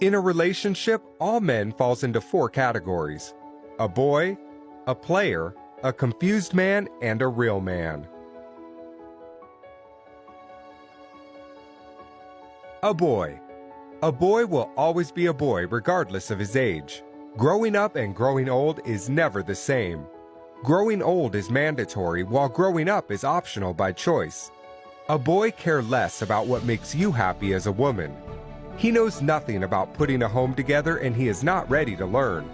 In a relationship, all men falls into 4 categories: a boy, a player, a confused man, and a real man. A boy. A boy will always be a boy regardless of his age. Growing up and growing old is never the same. Growing old is mandatory while growing up is optional by choice. A boy cares less about what makes you happy as a woman. He knows nothing about putting a home together and he is not ready to learn.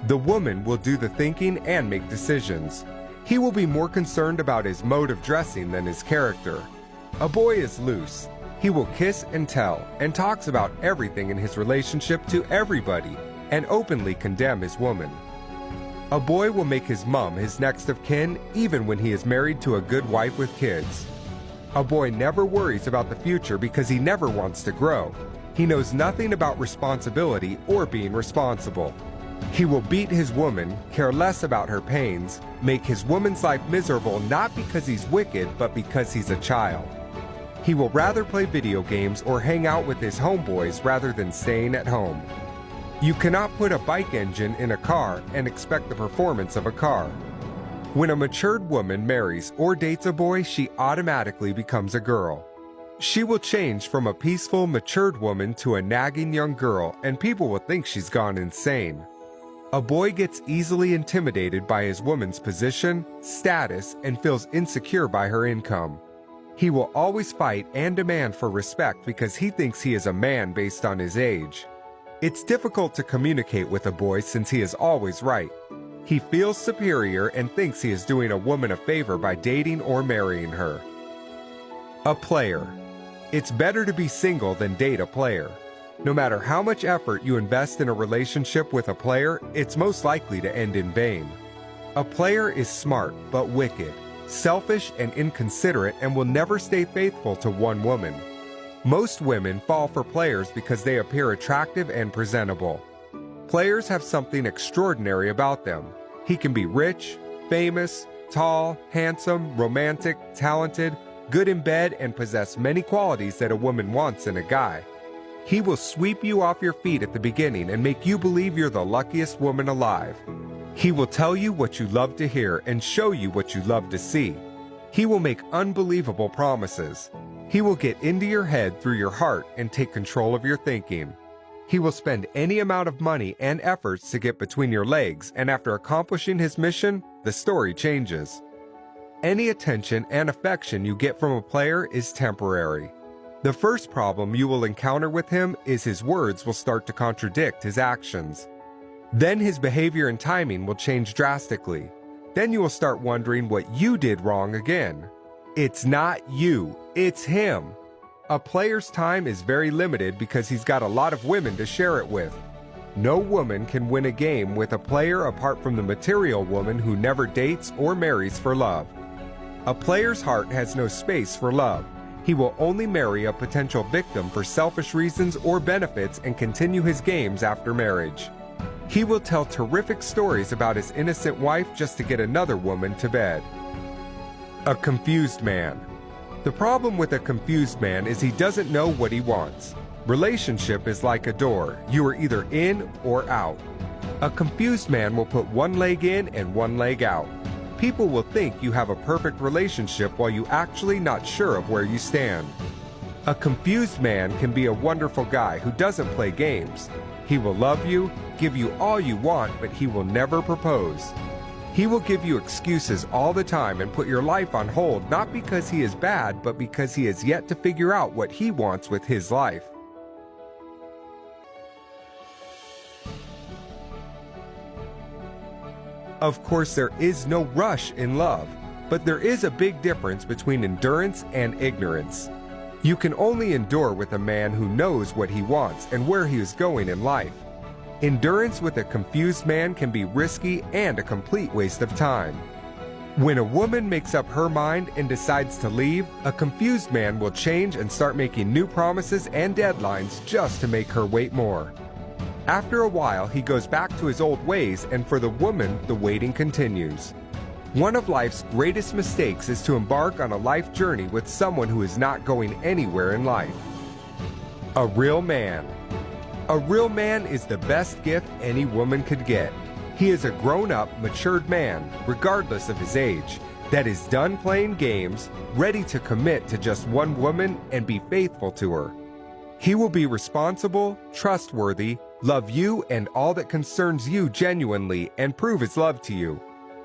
The woman will do the thinking and make decisions. He will be more concerned about his mode of dressing than his character. A boy is loose. He will kiss and tell and talks about everything in his relationship to everybody and openly condemn his woman. A boy will make his mom his next of kin even when he is married to a good wife with kids. A boy never worries about the future because he never wants to grow. He knows nothing about responsibility or being responsible. He will beat his woman, care less about her pains, make his woman's life miserable not because he's wicked but because he's a child. He will rather play video games or hang out with his homeboys rather than staying at home. You cannot put a bike engine in a car and expect the performance of a car. When a matured woman marries or dates a boy, she automatically becomes a girl. She will change from a peaceful, matured woman to a nagging young girl, and people will think she's gone insane. A boy gets easily intimidated by his woman's position, status, and feels insecure by her income. He will always fight and demand for respect because he thinks he is a man based on his age. It's difficult to communicate with a boy since he is always right. He feels superior and thinks he is doing a woman a favor by dating or marrying her. A player. It's better to be single than date a player. No matter how much effort you invest in a relationship with a player, it's most likely to end in vain. A player is smart but wicked, selfish and inconsiderate, and will never stay faithful to one woman. Most women fall for players because they appear attractive and presentable. Players have something extraordinary about them. He can be rich, famous, tall, handsome, romantic, talented, good in bed, and possess many qualities that a woman wants in a guy. He will sweep you off your feet at the beginning and make you believe you're the luckiest woman alive. He will tell you what you love to hear and show you what you love to see. He will make unbelievable promises. He will get into your head through your heart and take control of your thinking. He will spend any amount of money and efforts to get between your legs, and after accomplishing his mission, the story changes. Any attention and affection you get from a player is temporary. The first problem you will encounter with him is his words will start to contradict his actions. Then his behavior and timing will change drastically. Then you will start wondering what you did wrong again. It's not you, it's him. A player's time is very limited because he's got a lot of women to share it with. No woman can win a game with a player apart from the material woman who never dates or marries for love. A player's heart has no space for love. He will only marry a potential victim for selfish reasons or benefits and continue his games after marriage. He will tell terrific stories about his innocent wife just to get another woman to bed. A confused man. The problem with a confused man is he doesn't know what he wants. Relationship is like a door. You are either in or out. A confused man will put one leg in and one leg out. People will think you have a perfect relationship while you actually not sure of where you stand. A confused man can be a wonderful guy who doesn't play games. He will love you, give you all you want, but he will never propose. He will give you excuses all the time and put your life on hold, not because he is bad, but because he has yet to figure out what he wants with his life. Of course, there is no rush in love, but there is a big difference between endurance and ignorance. You can only endure with a man who knows what he wants and where he is going in life. Endurance with a confused man can be risky and a complete waste of time. When a woman makes up her mind and decides to leave, a confused man will change and start making new promises and deadlines just to make her wait more. After a while, he goes back to his old ways, and for the woman, the waiting continues. One of life's greatest mistakes is to embark on a life journey with someone who is not going anywhere in life. A real man. A real man is the best gift any woman could get. He is a grown-up, matured man, regardless of his age, that is done playing games, ready to commit to just one woman and be faithful to her. He will be responsible, trustworthy, love you and all that concerns you genuinely, and prove his love to you.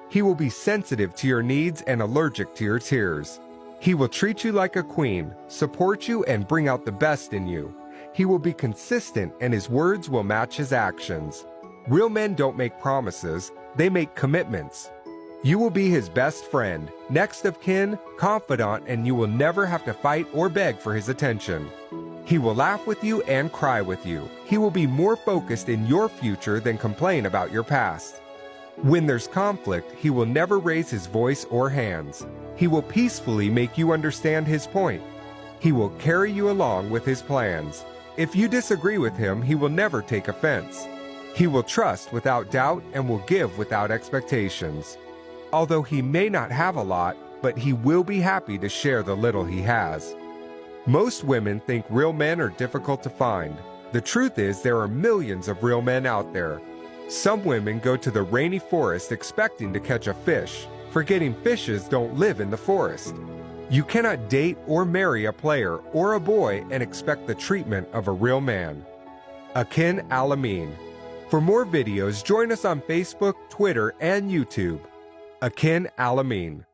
He will be sensitive to your needs and allergic to your tears. He will treat you like a queen, support you, and bring out the best in you. He will be consistent, and his words will match his actions. Real men don't make promises, they make commitments. You will be his best friend, next of kin, confidant, and you will never have to fight or beg for his attention. He will laugh with you and cry with you. He will be more focused in your future than complain about your past. When there's conflict, he will never raise his voice or hands. He will peacefully make you understand his point. He will carry you along with his plans. If you disagree with him, he will never take offense. He will trust without doubt and will give without expectations. Although he may not have a lot, but he will be happy to share the little he has. Most women think real men are difficult to find. The truth is there are millions of real men out there. Some women go to the rainy forest expecting to catch a fish, forgetting fishes don't live in the forest. You cannot date or marry a player or a boy and expect the treatment of a real man. Akin Al-Amin. For more videos, join us on Facebook, Twitter, and YouTube. Akin Al-Amin.